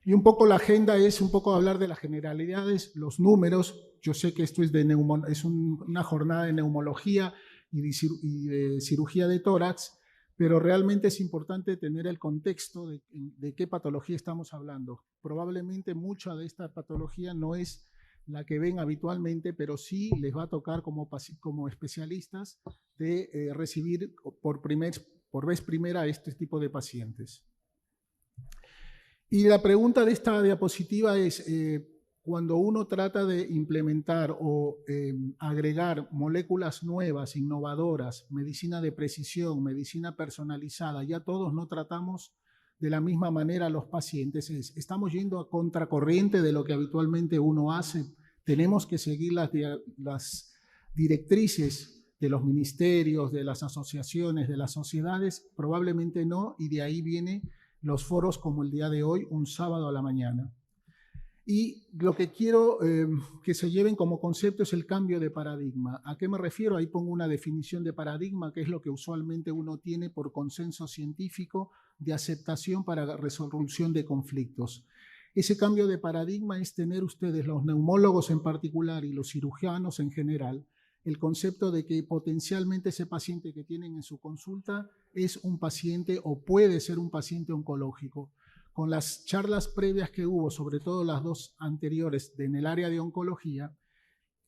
Y un poco la agenda es un poco hablar de las generalidades, los números. Yo sé que esto es, una jornada de neumología y de cirugía de tórax, pero realmente es importante tener el contexto de qué patología estamos hablando. Probablemente mucha de esta patología no es la que ven habitualmente, pero sí les va a tocar como especialistas de recibir por vez primera este tipo de pacientes. Y la pregunta de esta diapositiva es, cuando uno trata de implementar o agregar moléculas nuevas, innovadoras, medicina de precisión, medicina personalizada, ya todos no tratamos de la misma manera a los pacientes. Estamos yendo a contracorriente de lo que habitualmente uno hace. Tenemos que seguir las directrices de los ministerios, de las asociaciones, de las sociedades. Probablemente no, y de ahí viene los foros como el día de hoy, un sábado a la mañana. Y lo que quiero que se lleven como concepto es el cambio de paradigma. ¿A qué me refiero? Ahí pongo una definición de paradigma, que es lo que usualmente uno tiene por consenso científico de aceptación para resolución de conflictos. Ese cambio de paradigma es tener ustedes, los neumólogos en particular y los cirujanos en general, el concepto de que potencialmente ese paciente que tienen en su consulta es un paciente o puede ser un paciente oncológico. Con las charlas previas que hubo, sobre todo las dos anteriores en el área de oncología,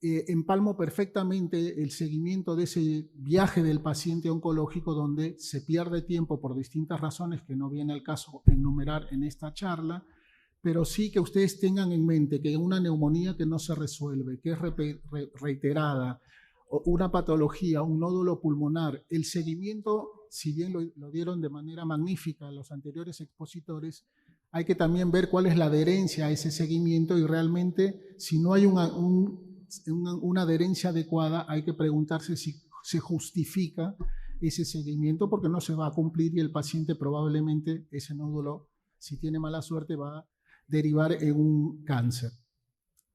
empalmo perfectamente el seguimiento de ese viaje del paciente oncológico donde se pierde tiempo por distintas razones que no viene al caso enumerar en esta charla, pero sí que ustedes tengan en mente que una neumonía que no se resuelve, que es reiterada, una patología, un nódulo pulmonar, el seguimiento, si bien lo dieron de manera magnífica los anteriores expositores, hay que también ver cuál es la adherencia a ese seguimiento y realmente si no hay una adherencia adecuada, hay que preguntarse si se justifica ese seguimiento porque no se va a cumplir y el paciente probablemente ese nódulo, si tiene mala suerte, va a derivar en un cáncer.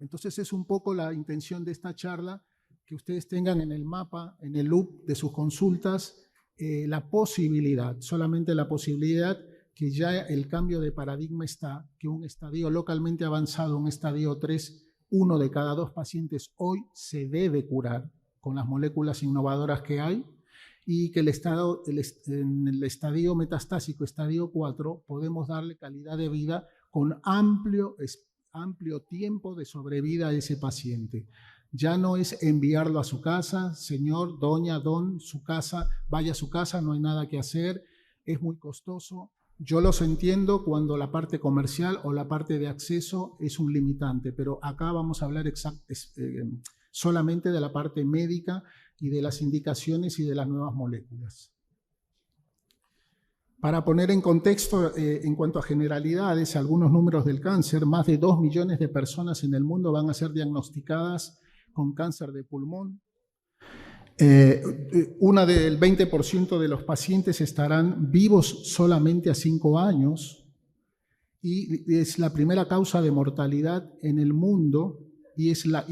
Entonces es un poco la intención de esta charla, que ustedes tengan en el mapa, en el loop de sus consultas, la posibilidad, solamente la posibilidad que ya el cambio de paradigma está, que un estadio localmente avanzado, un estadio 3, 1 de cada 2 pacientes hoy se debe curar con las moléculas innovadoras que hay y que en el estadio metastásico, estadio 4, podemos darle calidad de vida con amplio tiempo de sobrevida a ese paciente. Ya no es enviarlo a su casa, señor, doña, don, su casa, vaya a su casa, no hay nada que hacer, es muy costoso. Yo los entiendo cuando la parte comercial o la parte de acceso es un limitante, pero acá vamos a hablar solamente de la parte médica y de las indicaciones y de las nuevas moléculas. Para poner en contexto, en cuanto a generalidades, algunos números del cáncer, más de 2 millones de personas en el mundo van a ser diagnosticadas con cáncer de pulmón. Una del 20% de los pacientes estarán vivos solamente a 5 años y es la primera causa de mortalidad en el mundo y es la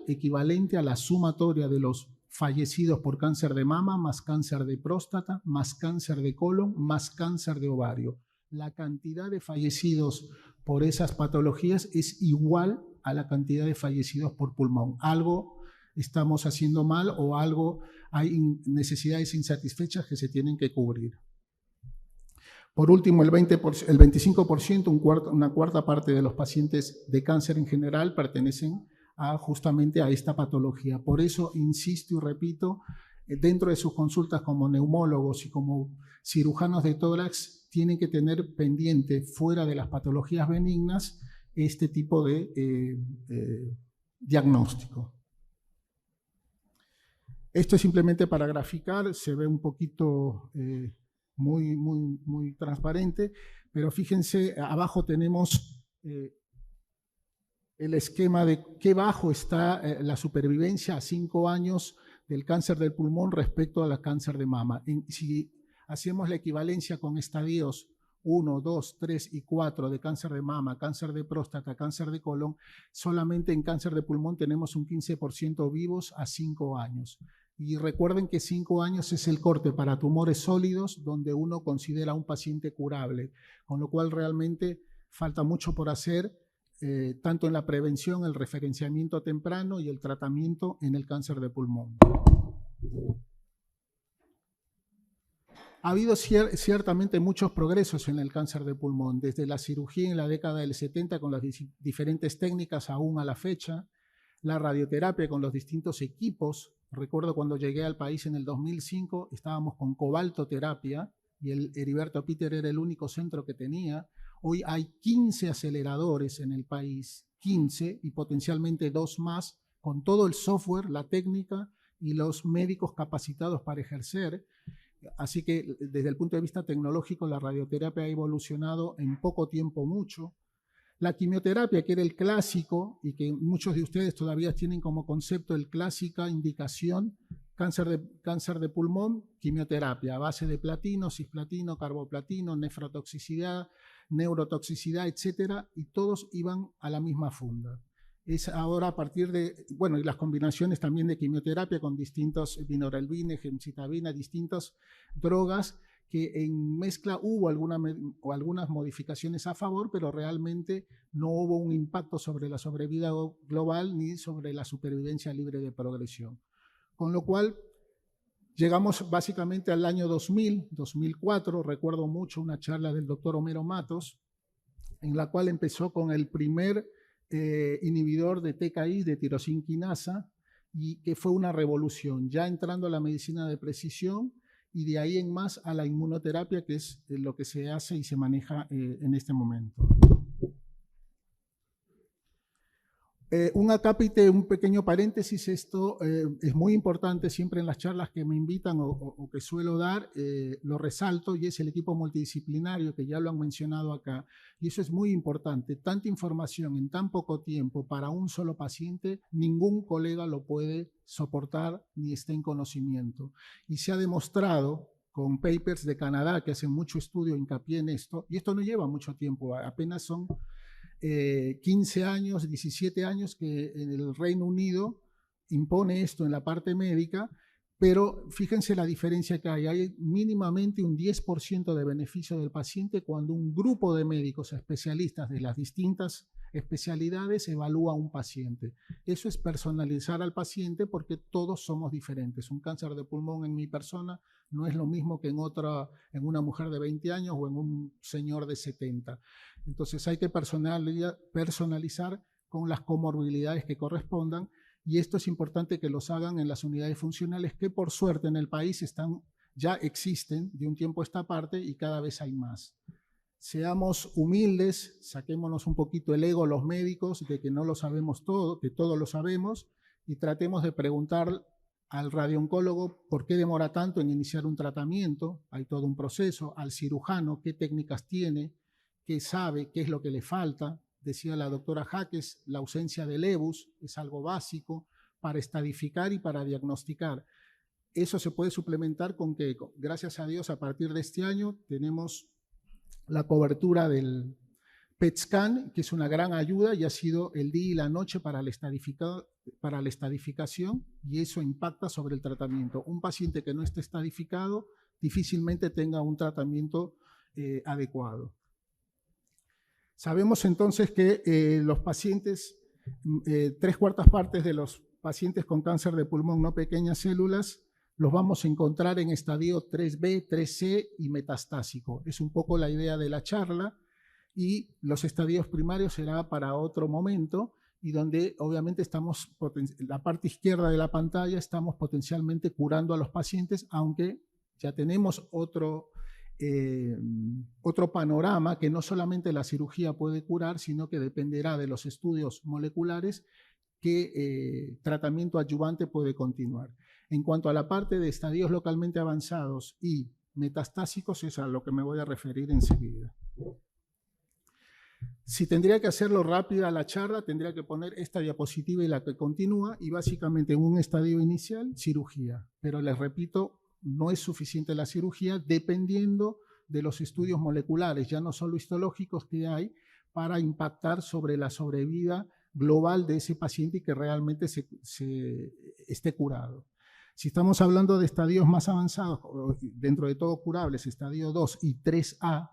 equivalente a la sumatoria de los fallecidos por cáncer de mama, más cáncer de próstata, más cáncer de colon, más cáncer de ovario. La cantidad de fallecidos por esas patologías es igual a la cantidad de fallecidos por pulmón. Algo estamos haciendo mal o algo, hay necesidades insatisfechas que se tienen que cubrir. Por último, el 25%, una cuarta parte de los pacientes de cáncer en general pertenecen justamente a esta patología. Por eso insisto y repito, dentro de sus consultas como neumólogos y como cirujanos de tórax, tienen que tener pendiente, fuera de las patologías benignas, este tipo de diagnóstico. Esto es simplemente para graficar, se ve un poquito muy transparente, pero fíjense, abajo tenemos el esquema de qué bajo está la supervivencia a 5 años del cáncer del pulmón respecto al cáncer de mama. Si hacemos la equivalencia con estadios 1, 2, 3 y 4 de cáncer de mama, cáncer de próstata, cáncer de colon, solamente en cáncer de pulmón tenemos un 15% vivos a 5 años. Y recuerden que 5 años es el corte para tumores sólidos donde uno considera a un paciente curable, con lo cual realmente falta mucho por hacer, tanto en la prevención, el referenciamiento temprano y el tratamiento en el cáncer de pulmón. Ha habido ciertamente muchos progresos en el cáncer de pulmón, desde la cirugía en la década del 70 con las diferentes técnicas aún a la fecha, la radioterapia con los distintos equipos. Recuerdo cuando llegué al país en el 2005, estábamos con cobaltoterapia y el Heriberto Peter era el único centro que tenía. Hoy hay 15 aceleradores en el país, 15 y potencialmente 2 más, con todo el software, la técnica y los médicos capacitados para ejercer. Así que desde el punto de vista tecnológico, la radioterapia ha evolucionado en poco tiempo mucho. La quimioterapia, que era el clásico y que muchos de ustedes todavía tienen como concepto el clásica indicación, cáncer de pulmón, quimioterapia a base de platino, cisplatino, carboplatino, nefrotoxicidad, neurotoxicidad, etcétera, y todos iban a la misma funda. Es ahora a partir de, bueno, y las combinaciones también de quimioterapia con distintos vinorelbine, gemcitabina, distintas drogas que en mezcla hubo algunas modificaciones a favor, pero realmente no hubo un impacto sobre la sobrevida global ni sobre la supervivencia libre de progresión. Con lo cual, llegamos básicamente al año 2000, 2004, recuerdo mucho una charla del doctor Homero Matos, en la cual empezó con el primer inhibidor de TKI, de tirosinquinasa, y que fue una revolución, ya entrando a la medicina de precisión y de ahí en más a la inmunoterapia, que es lo que se hace y se maneja en este momento. Un acápite, un pequeño paréntesis, esto es muy importante siempre en las charlas que me invitan o que suelo dar, lo resalto, y es el equipo multidisciplinario, que ya lo han mencionado acá, y eso es muy importante. Tanta información en tan poco tiempo para un solo paciente, ningún colega lo puede soportar ni está en conocimiento. Y se ha demostrado con papers de Canadá que hacen mucho estudio, hincapié en esto, y esto no lleva mucho tiempo, apenas son 15 años, 17 años que en el Reino Unido impone esto en la parte médica, pero fíjense la diferencia que hay mínimamente un 10% de beneficio del paciente cuando un grupo de médicos especialistas de las distintas especialidades evalúa a un paciente. Eso es personalizar al paciente porque todos somos diferentes. Un cáncer de pulmón en mi persona no es lo mismo que en una mujer de 20 años o en un señor de 70. Entonces hay que personalizar con las comorbilidades que correspondan, y esto es importante que los hagan en las unidades funcionales que por suerte en el país ya existen de un tiempo a esta parte y cada vez hay más. Seamos humildes, saquémonos un poquito el ego los médicos de que no lo sabemos todo, que todo lo sabemos, y tratemos de preguntar al radiooncólogo por qué demora tanto en iniciar un tratamiento, hay todo un proceso, al cirujano qué técnicas tiene, qué sabe, qué es lo que le falta. Decía la doctora Jaques, la ausencia del EBUS es algo básico para estadificar y para diagnosticar. Eso se puede suplementar con que, gracias a Dios, a partir de este año tenemos la cobertura del PET scan, que es una gran ayuda y ha sido el día y la noche para la estadificación, y eso impacta sobre el tratamiento. Un paciente que no esté estadificado difícilmente tenga un tratamiento adecuado. Sabemos entonces que los pacientes, 3/4 partes de los pacientes con cáncer de pulmón no pequeñas células, los vamos a encontrar en estadio 3B, 3C y metastásico. Es un poco la idea de la charla, y los estadios primarios será para otro momento, y donde obviamente estamos, la parte izquierda de la pantalla, estamos potencialmente curando a los pacientes, aunque ya tenemos otro panorama que no solamente la cirugía puede curar, sino que dependerá de los estudios moleculares qué tratamiento adyuvante puede continuar. En cuanto a la parte de estadios localmente avanzados y metastásicos, es a lo que me voy a referir enseguida. Si tendría que hacerlo rápida la charla, tendría que poner esta diapositiva y la que continúa, y básicamente en un estadio inicial, cirugía. Pero les repito, no es suficiente la cirugía dependiendo de los estudios moleculares, ya no solo histológicos, que hay para impactar sobre la sobrevida global de ese paciente y que realmente esté curado. Si estamos hablando de estadios más avanzados, dentro de todo curables, estadio 2 y 3A,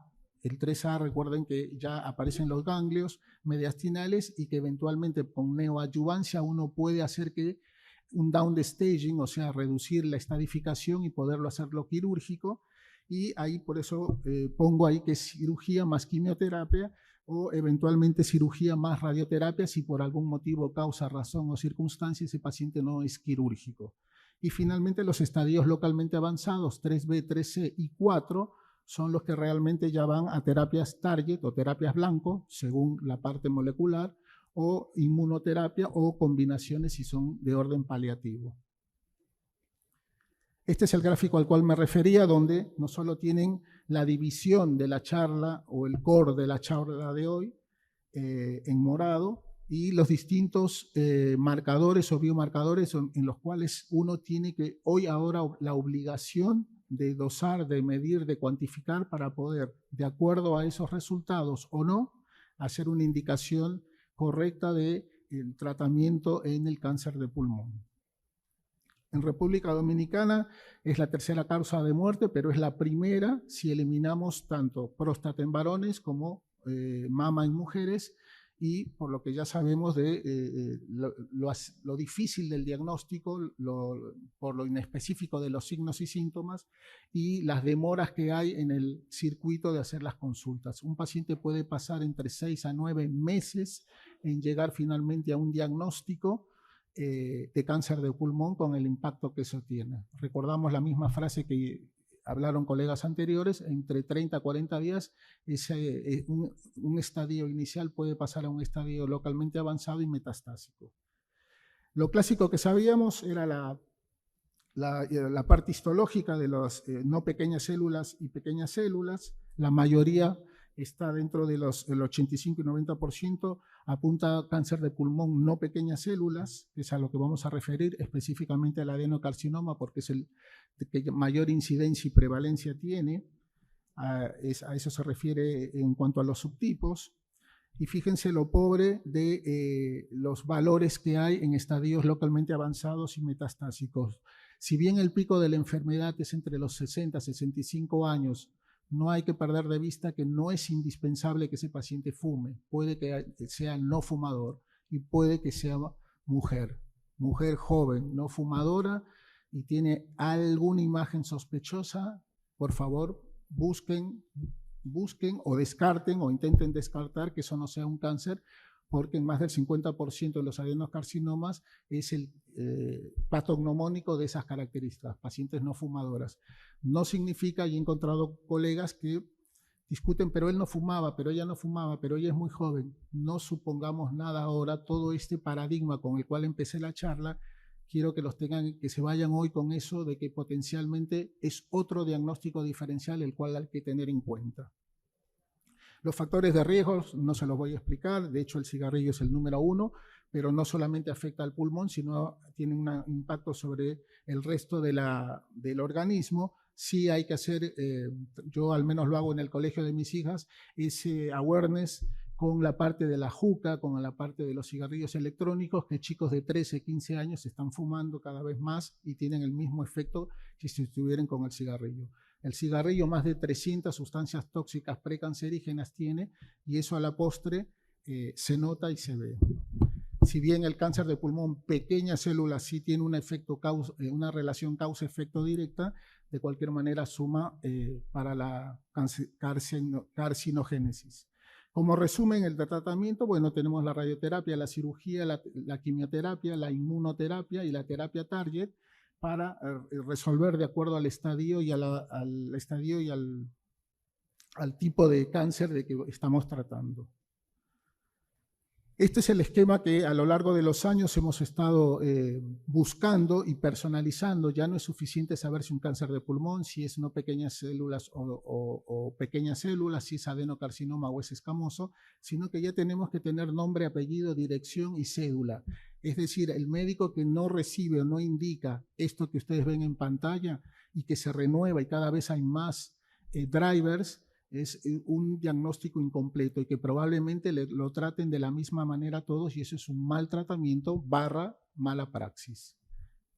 El 3A, recuerden que ya aparecen los ganglios mediastinales y que eventualmente con neoadyuvancia uno puede hacer que un downstaging, o sea, reducir la estadificación y poderlo hacerlo quirúrgico. Y ahí por eso pongo ahí que es cirugía más quimioterapia o eventualmente cirugía más radioterapia si por algún motivo, causa, razón o circunstancia ese paciente no es quirúrgico. Y finalmente los estadios localmente avanzados 3B, 3C y 4 son los que realmente ya van a terapias target o terapias blanco, según la parte molecular, o inmunoterapia o combinaciones si son de orden paliativo. Este es el gráfico al cual me refería, donde no solo tienen la división de la charla o el core de la charla de hoy en morado y los distintos marcadores o biomarcadores en los cuales uno tiene que ahora la obligación de dosar, de medir, de cuantificar para poder, de acuerdo a esos resultados o no, hacer una indicación correcta del tratamiento en el cáncer de pulmón. En República Dominicana es la tercera causa de muerte, pero es la primera si eliminamos tanto próstata en varones como mama en mujeres, y por lo que ya sabemos de lo difícil del diagnóstico, por lo inespecífico de los signos y síntomas y las demoras que hay en el circuito de hacer las consultas. Un paciente puede pasar entre 6 a 9 meses en llegar finalmente a un diagnóstico de cáncer de pulmón con el impacto que eso tiene. Recordamos la misma frase que hablaron colegas anteriores, entre 30 a 40 días un estadio inicial puede pasar a un estadio localmente avanzado y metastásico. Lo clásico que sabíamos era la parte histológica de las no pequeñas células y pequeñas células. La mayoría está dentro de el 85 y 90%, apunta a cáncer de pulmón no pequeñas células, que es a lo que vamos a referir específicamente al adenocarcinoma, porque es el que mayor incidencia y prevalencia tiene. A eso se refiere en cuanto a los subtipos. Y fíjense lo pobre de los valores que hay en estadios localmente avanzados y metastásicos. Si bien el pico de la enfermedad es entre los 60 y 65 años, no hay que perder de vista que no es indispensable que ese paciente fume. Puede que sea no fumador y puede que sea mujer joven, no fumadora y tiene alguna imagen sospechosa. Por favor, busquen o descarten o intenten descartar que eso no sea un cáncer, porque en más del 50% de los adenocarcinomas es el patognomónico de esas características, pacientes no fumadoras. No significa, y he encontrado colegas que discuten, pero él no fumaba, pero ella no fumaba, pero ella es muy joven. No supongamos nada ahora, todo este paradigma con el cual empecé la charla, quiero que que se vayan hoy con eso de que potencialmente es otro diagnóstico diferencial el cual hay que tener en cuenta. Los factores de riesgo no se los voy a explicar, de hecho el cigarrillo es el número 1, pero no solamente afecta al pulmón, sino tiene un impacto sobre el resto del organismo. Sí hay que hacer, yo al menos lo hago en el colegio de mis hijas, ese awareness con la parte de la juca, con la parte de los cigarrillos electrónicos, que chicos de 13, 15 años están fumando cada vez más y tienen el mismo efecto que si estuvieran con el cigarrillo. El cigarrillo más de 300 sustancias tóxicas precancerígenas tiene, y eso a la postre se nota y se ve. Si bien el cáncer de pulmón, pequeñas células, sí tiene una relación causa-efecto directa, de cualquier manera suma para la carcinogénesis. Como resumen el tratamiento, bueno, tenemos la radioterapia, la cirugía, la quimioterapia, la inmunoterapia y la terapia target, para resolver de acuerdo al estadio y al tipo de cáncer de que estamos tratando. Este es el esquema que a lo largo de los años hemos estado buscando y personalizando. Ya no es suficiente saber si un cáncer de pulmón, si es no pequeñas células o pequeñas células, si es adenocarcinoma o es escamoso, sino que ya tenemos que tener nombre, apellido, dirección y cédula. Es decir, el médico que no recibe o no indica esto que ustedes ven en pantalla y que se renueva y cada vez hay más drivers, es un diagnóstico incompleto y que probablemente lo traten de la misma manera todos, y eso es un mal tratamiento / mala praxis.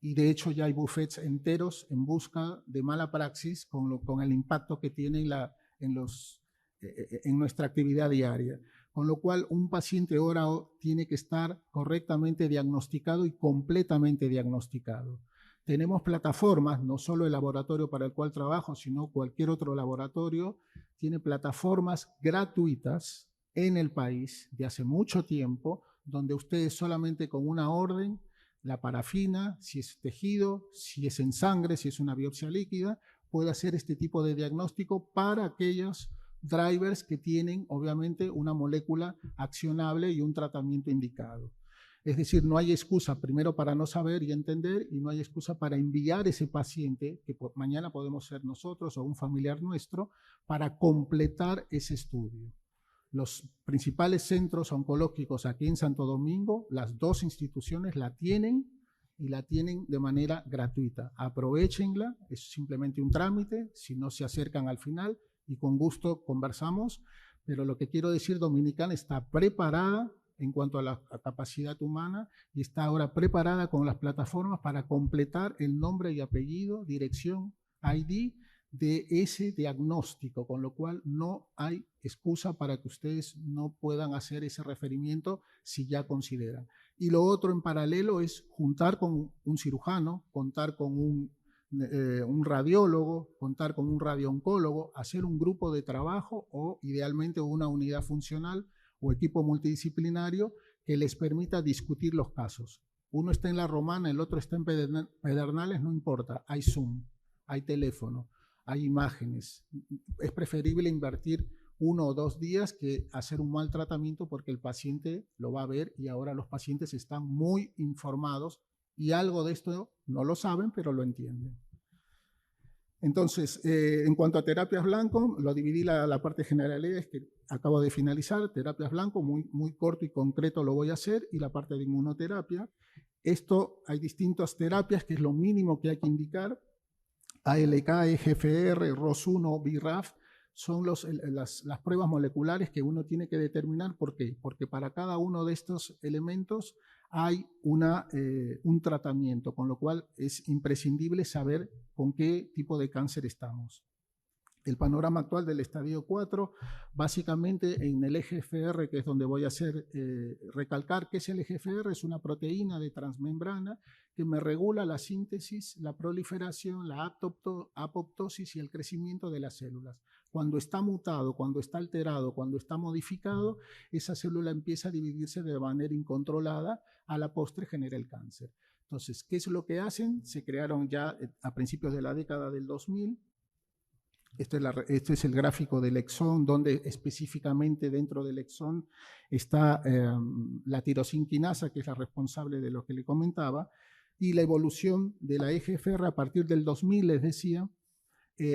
Y de hecho ya hay buffets enteros en busca de mala praxis con el impacto que tiene en en nuestra actividad diaria. Con lo cual, un paciente ahora tiene que estar correctamente diagnosticado y completamente diagnosticado. Tenemos plataformas, no solo el laboratorio para el cual trabajo, sino cualquier otro laboratorio, tiene plataformas gratuitas en el país de hace mucho tiempo, donde ustedes solamente con una orden, la parafina, si es tejido, si es en sangre, si es una biopsia líquida, puede hacer este tipo de diagnóstico para aquellos drivers que tienen obviamente una molécula accionable y un tratamiento indicado. Es decir, no hay excusa primero para no saber y entender, y no hay excusa para enviar ese paciente, que mañana podemos ser nosotros o un familiar nuestro, para completar ese estudio. Los principales centros oncológicos aquí en Santo Domingo, las dos instituciones la tienen y la tienen de manera gratuita. Aprovechenla, es simplemente un trámite, si no se acercan al final y con gusto conversamos, pero lo que quiero decir, Dominicana está preparada en cuanto a la capacidad humana y está ahora preparada con las plataformas para completar el nombre y apellido, dirección, ID de ese diagnóstico, con lo cual no hay excusa para que ustedes no puedan hacer ese referimiento si ya consideran. Y lo otro en paralelo es juntar con un cirujano, contar con un radiólogo, contar con un radiooncólogo, hacer un grupo de trabajo o idealmente una unidad funcional o equipo multidisciplinario que les permita discutir los casos. Uno está en La Romana, el otro está en Pedernales, no importa, hay Zoom, hay teléfono, hay imágenes. Es preferible invertir 1 o 2 días que hacer un mal tratamiento porque el paciente lo va a ver y ahora los pacientes están muy informados y algo de esto no lo saben, pero lo entienden. Entonces, en cuanto a terapias blanco, lo dividí la parte general, es que acabo de finalizar, terapias blanco, muy corto y concreto lo voy a hacer, y la parte de inmunoterapia. Esto, hay distintas terapias, que es lo mínimo que hay que indicar. ALK, EGFR, ROS1, BRAF, son las pruebas moleculares que uno tiene que determinar. ¿Por qué? Porque para cada uno de estos elementos hay un tratamiento, con lo cual es imprescindible saber con qué tipo de cáncer estamos. El panorama actual del estadio 4, básicamente en el EGFR, que es donde voy a recalcar que es el EGFR, es una proteína de transmembrana que me regula la síntesis, la proliferación, la apoptosis y el crecimiento de las células. Cuando está mutado, cuando está alterado, cuando está modificado, esa célula empieza a dividirse de manera incontrolada, a la postre genera el cáncer. Entonces, ¿qué es lo que hacen? Se crearon ya a principios de la década del 2000. Este es el gráfico del exón, donde específicamente dentro del exón está la tirosinquinasa, que es la responsable de lo que le comentaba, y la evolución de la EGFR a partir del 2000, les decía,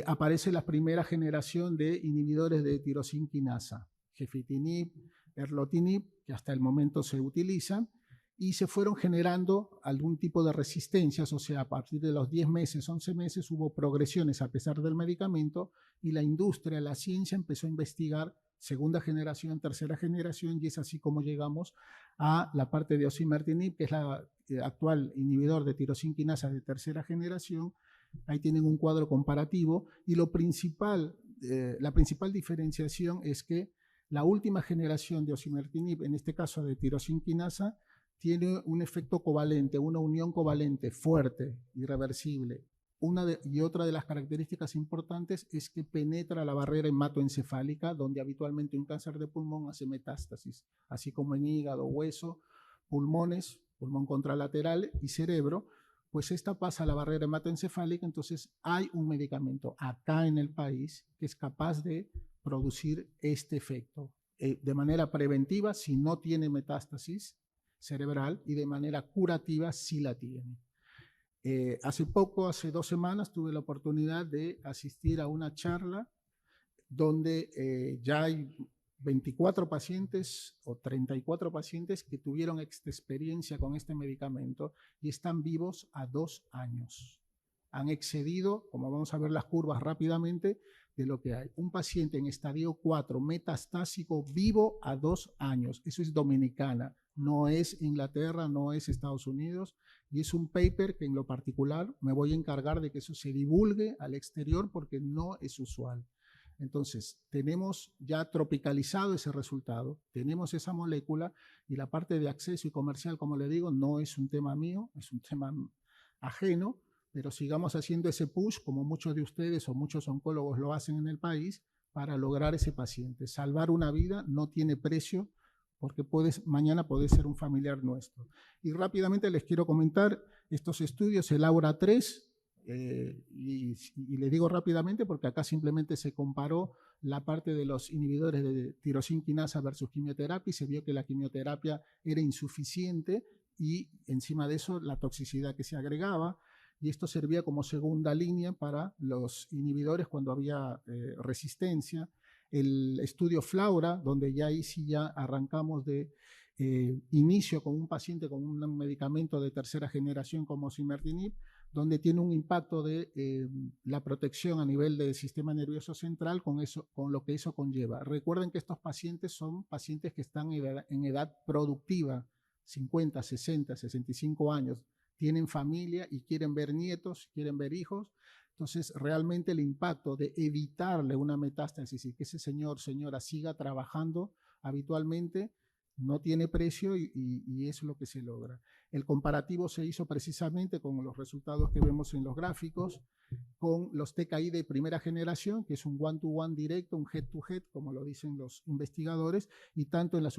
aparece la primera generación de inhibidores de tirosinquinasa, gefitinib, erlotinib, que hasta el momento se utilizan, y se fueron generando algún tipo de resistencias, o sea, a partir de los 10 meses, 11 meses, hubo progresiones a pesar del medicamento y la industria, la ciencia empezó a investigar segunda generación, tercera generación, y es así como llegamos a la parte de osimertinib, que es la actual inhibidor de tirosinquinasa de tercera generación. Ahí tienen un cuadro comparativo y la principal diferenciación es que la última generación de osimertinib, en este caso de tirosinquinasa, tiene un efecto covalente, una unión covalente fuerte, irreversible. Y otra de las características importantes es que penetra la barrera hematoencefálica, donde habitualmente un cáncer de pulmón hace metástasis, así como en hígado, hueso, pulmones, pulmón contralateral y cerebro, pues esta pasa a la barrera hematoencefálica. Entonces hay un medicamento acá en el país que es capaz de producir este efecto de manera preventiva si no tiene metástasis cerebral y de manera curativa si la tiene. Hace 2 semanas, tuve la oportunidad de asistir a una charla donde ya hay 24 pacientes o 34 pacientes que tuvieron experiencia con este medicamento y están vivos a 2 años. Han excedido, como vamos a ver las curvas rápidamente, de lo que hay. Un paciente en estadio 4 metastásico vivo a 2 años. Eso es Dominicana, no es Inglaterra, no es Estados Unidos, y es un paper que en lo particular me voy a encargar de que eso se divulgue al exterior porque no es usual. Entonces, tenemos ya tropicalizado ese resultado, tenemos esa molécula y la parte de acceso y comercial, como le digo, no es un tema mío, es un tema ajeno, pero sigamos haciendo ese push, como muchos de ustedes o muchos oncólogos lo hacen en el país, para lograr ese paciente. Salvar una vida no tiene precio, porque mañana puede ser un familiar nuestro. Y rápidamente les quiero comentar estos estudios, el Aura 3, y les digo rápidamente porque acá simplemente se comparó la parte de los inhibidores de tirosina quinasa versus quimioterapia y se vio que la quimioterapia era insuficiente y encima de eso la toxicidad que se agregaba, y esto servía como segunda línea para los inhibidores cuando había resistencia. El estudio Flaura, donde ya ahí sí ya arrancamos de inicio con un paciente con un medicamento de tercera generación como osimertinib, donde tiene un impacto de la protección a nivel del sistema nervioso central con lo que eso conlleva. Recuerden que estos pacientes son pacientes que están en edad productiva, 50, 60, 65 años, tienen familia y quieren ver nietos, quieren ver hijos. Entonces, realmente el impacto de evitarle una metástasis y que ese señora siga trabajando habitualmente no tiene precio y es lo que se logra. El comparativo se hizo precisamente con los resultados que vemos en los gráficos, con los TKI de primera generación, que es un one-to-one directo, un head-to-head, como lo dicen los investigadores, y tanto en la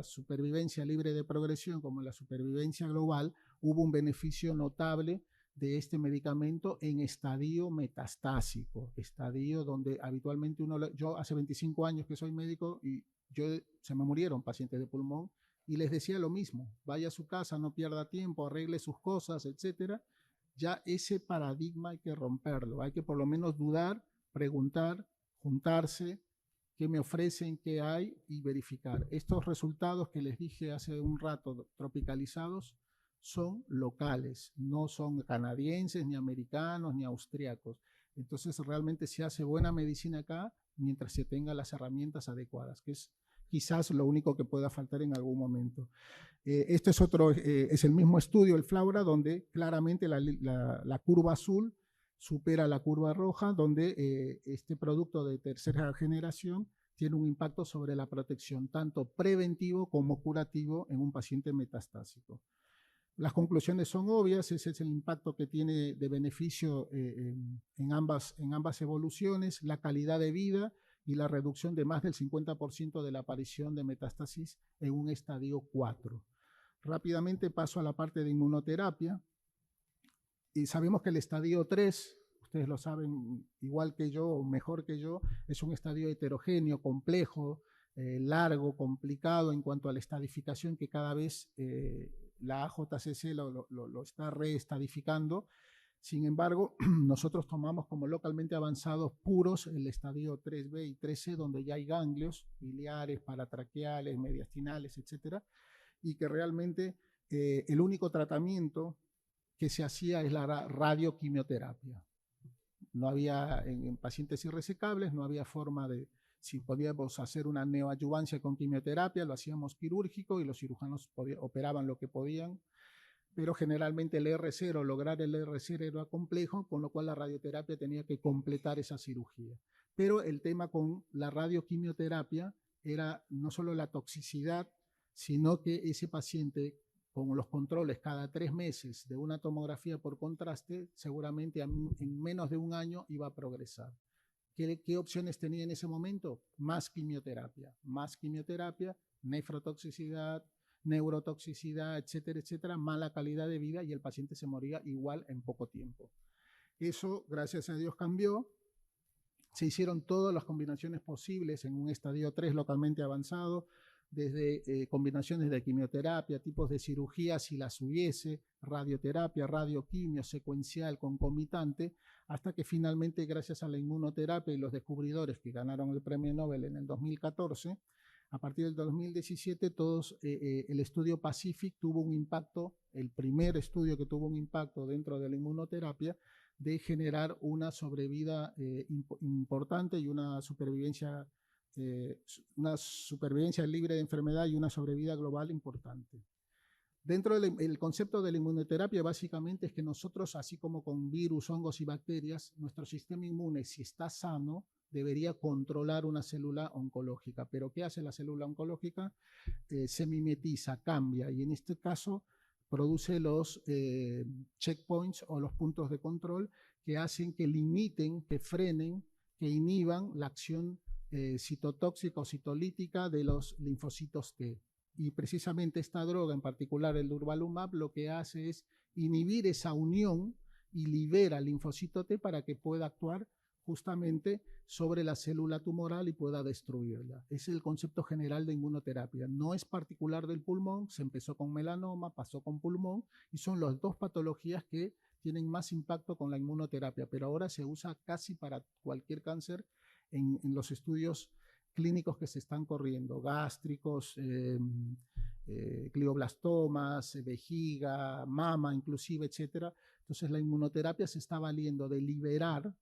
supervivencia libre de progresión como en la supervivencia global hubo un beneficio notable de este medicamento en estadio metastásico, estadio donde habitualmente yo hace 25 años que soy médico y se me murieron pacientes de pulmón y les decía lo mismo, vaya a su casa, no pierda tiempo, arregle sus cosas, etcétera. Ya ese paradigma hay que romperlo, hay que por lo menos dudar, preguntar, juntarse, qué me ofrecen, qué hay y verificar. Estos resultados que les dije hace un rato, tropicalizados, son locales, no son canadienses, ni americanos, ni austriacos. Entonces realmente se hace buena medicina acá mientras se tenga las herramientas adecuadas, que es quizás lo único que pueda faltar en algún momento. Este es el mismo estudio, el Flaura, donde claramente la curva azul supera la curva roja, donde este producto de tercera generación tiene un impacto sobre la protección, tanto preventivo como curativo en un paciente metastásico. Las conclusiones son obvias, ese es el impacto que tiene de beneficio en ambas evoluciones, la calidad de vida y la reducción de más del 50% de la aparición de metástasis en un estadio 4. Rápidamente paso a la parte de inmunoterapia. Y sabemos que el estadio 3, ustedes lo saben igual que yo o mejor que yo, es un estadio heterogéneo, complejo, largo, complicado en cuanto a la estadificación que cada vez la AJCC lo está reestadificando. Sin embargo, nosotros tomamos como localmente avanzados puros el estadio 3B y 3C, donde ya hay ganglios biliares, paratraqueales, mediastinales, etcétera, y que realmente el único tratamiento que se hacía es la radioquimioterapia. No había, en pacientes irresecables, no había forma de, si podíamos hacer una neoadyuvancia con quimioterapia, lo hacíamos quirúrgico y los cirujanos operaban lo que podían, pero generalmente el R0, lograr el R0 era complejo, con lo cual la radioterapia tenía que completar esa cirugía. Pero el tema con la radioquimioterapia era no solo la toxicidad, sino que ese paciente con los controles cada 3 meses de una tomografía por contraste, seguramente en menos de un año iba a progresar. ¿Qué opciones tenía en ese momento? Más quimioterapia, nefrotoxicidad, neurotoxicidad, etcétera, etcétera, mala calidad de vida y el paciente se moría igual en poco tiempo. Eso, gracias a Dios, cambió. Se hicieron todas las combinaciones posibles en un estadio 3 localmente avanzado, desde combinaciones de quimioterapia, tipos de cirugía si las hubiese, radioterapia, radioquimio, secuencial, concomitante, hasta que finalmente, gracias a la inmunoterapia y los descubridores que ganaron el premio Nobel en el 2014, a partir del 2017, el estudio Pacific tuvo un impacto, el primer estudio que tuvo un impacto dentro de la inmunoterapia, de generar una sobrevida importante y una supervivencia libre de enfermedad y una sobrevida global importante. Dentro del concepto de la inmunoterapia, básicamente es que nosotros, así como con virus, hongos y bacterias, nuestro sistema inmune, si está sano, debería controlar una célula oncológica. Pero ¿qué hace la célula oncológica? Se mimetiza, cambia, y en este caso produce los checkpoints o los puntos de control que hacen que limiten, que frenen, que inhiban la acción citotóxica o citolítica de los linfocitos T. Y precisamente esta droga, en particular el durvalumab, lo que hace es inhibir esa unión y libera el linfocito T para que pueda actuar justamente sobre la célula tumoral y pueda destruirla. Es el concepto general de inmunoterapia. No es particular del pulmón, se empezó con melanoma, pasó con pulmón, y son las dos patologías que tienen más impacto con la inmunoterapia, pero ahora se usa casi para cualquier cáncer en los estudios clínicos que se están corriendo, gástricos, glioblastomas, vejiga, mama inclusive, etcétera. Entonces la inmunoterapia se está valiendo de liberar,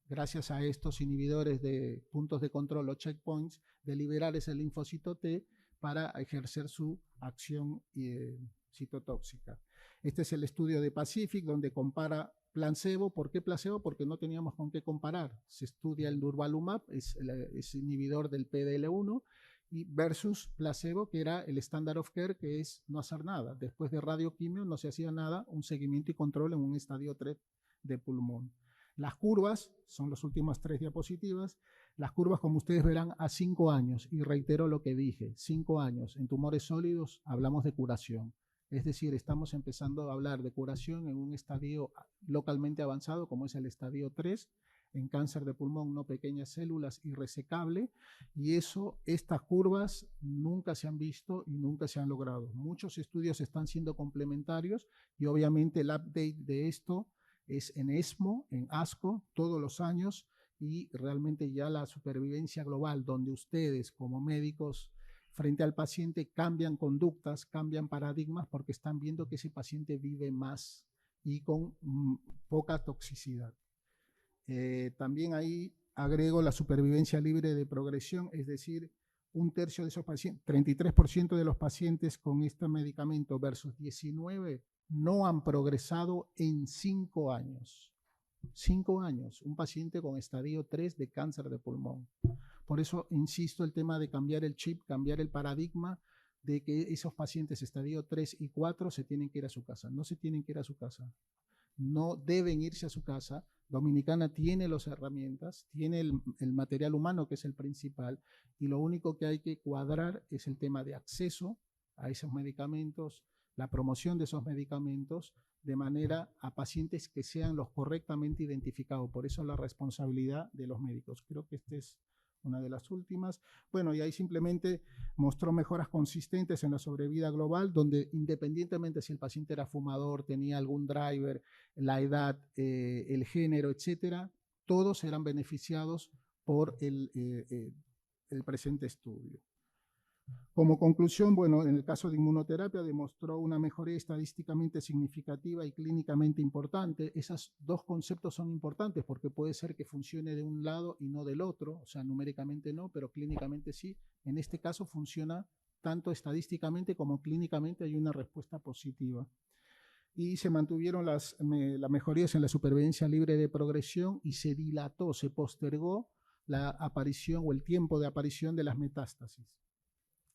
gracias a estos inhibidores de puntos de control o checkpoints, de liberar ese linfocito T para ejercer su acción citotóxica. Este es el estudio de PACIFIC, donde compara placebo. ¿Por qué placebo? Porque no teníamos con qué comparar. Se estudia el durvalumab, es inhibidor del PDL1, y versus placebo, que era el standard of care, que es no hacer nada. Después de radioquimio no se hacía nada, un seguimiento y control en un estadio 3 de pulmón. Las curvas, son las últimas 3 diapositivas, las curvas, como ustedes verán, a 5 años, y reitero lo que dije, 5 años en tumores sólidos hablamos de curación. Es decir, estamos empezando a hablar de curación en un estadio localmente avanzado, como es el estadio 3, en cáncer de pulmón no pequeñas células irresecable, y estas curvas nunca se han visto y nunca se han logrado. Muchos estudios están siendo complementarios, y obviamente el update de esto es en ESMO, en ASCO, todos los años, y realmente ya la supervivencia global, donde ustedes como médicos frente al paciente cambian conductas, cambian paradigmas, porque están viendo que ese paciente vive más y con poca toxicidad. También ahí agrego la supervivencia libre de progresión, es decir, un tercio de esos pacientes, 33% de los pacientes con este medicamento versus 19 no han progresado en 5 años. 5 años, un paciente con estadio 3 de cáncer de pulmón. Por eso insisto el tema de cambiar el chip, cambiar el paradigma de que esos pacientes estadio 3 y 4 se tienen que ir a su casa. No se tienen que ir a su casa. No deben irse a su casa. Dominicana tiene las herramientas, tiene el material humano, que es el principal, y lo único que hay que cuadrar es el tema de acceso a esos medicamentos, la promoción de esos medicamentos, de manera a pacientes que sean los correctamente identificados. Por eso la responsabilidad de los médicos. Creo que esta es una de las últimas. Bueno, y ahí simplemente mostró mejoras consistentes en la sobrevida global, donde independientemente si el paciente era fumador, tenía algún driver, la edad, el género, etcétera, todos eran beneficiados por el presente estudio. Como conclusión, bueno, en el caso de inmunoterapia demostró una mejoría estadísticamente significativa y clínicamente importante. Esos dos conceptos son importantes porque puede ser que funcione de un lado y no del otro, o sea, numéricamente no, pero clínicamente sí. En este caso funciona tanto estadísticamente como clínicamente, hay una respuesta positiva. Y se mantuvieron las mejorías en la supervivencia libre de progresión y se dilató, se postergó la aparición o el tiempo de aparición de las metástasis.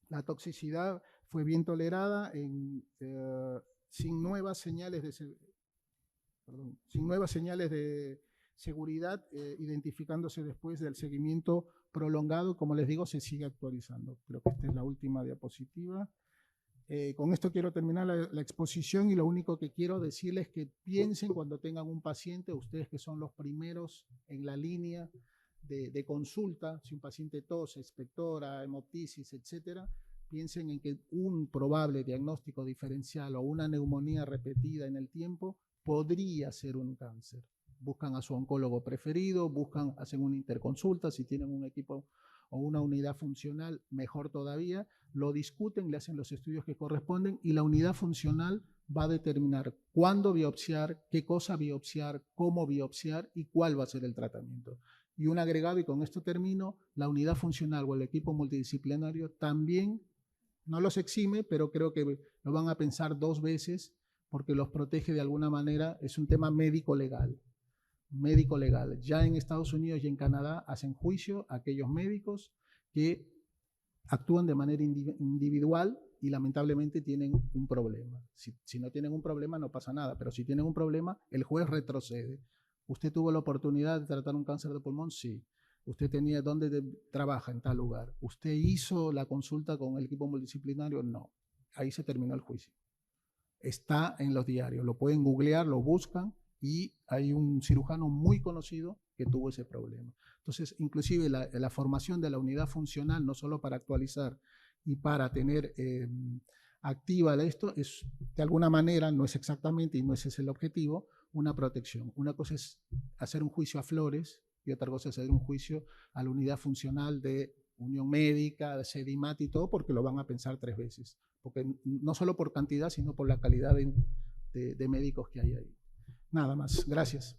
La toxicidad fue bien tolerada sin nuevas señales de seguridad, identificándose después del seguimiento prolongado. Como les digo, se sigue actualizando. Creo que esta es la última diapositiva. Con esto quiero terminar la exposición, y lo único que quiero decirles es que piensen cuando tengan un paciente, ustedes que son los primeros en la línea de consulta, si un paciente tose, expectora, hemoptisis, etcétera, piensen en que un probable diagnóstico diferencial o una neumonía repetida en el tiempo podría ser un cáncer. Buscan a su oncólogo preferido, hacen una interconsulta, si tienen un equipo o una unidad funcional, mejor todavía, lo discuten, le hacen los estudios que corresponden, y la unidad funcional va a determinar cuándo biopsiar, qué cosa biopsiar, cómo biopsiar y cuál va a ser el tratamiento. Y un agregado, y con esto termino, la unidad funcional o el equipo multidisciplinario también no los exime, pero creo que lo van a pensar 2 veces porque los protege de alguna manera, es un tema médico-legal. médico legal. Ya en Estados Unidos y en Canadá hacen juicio a aquellos médicos que actúan de manera individual y lamentablemente tienen un problema. Si no tienen un problema no pasa nada, pero si tienen un problema, el juez retrocede. ¿Usted tuvo la oportunidad de tratar un cáncer de pulmón? Sí. ¿Usted tenía dónde trabaja en tal lugar? ¿Usted hizo la consulta con el equipo multidisciplinario? No. Ahí se terminó el juicio. Está en los diarios, lo pueden googlear, lo buscan y hay un cirujano muy conocido que tuvo ese problema. Entonces, inclusive la formación de la unidad funcional, no solo para actualizar y para tener activa esto, es de alguna manera, no es exactamente y no ese es el objetivo, una protección. Una cosa es hacer un juicio a Flores y otra cosa es hacer un juicio a la unidad funcional de Unión Médica, de Sedimat y todo, porque lo van a pensar 3 veces. Porque no solo por cantidad, sino por la calidad de médicos que hay ahí. Nada más. Gracias.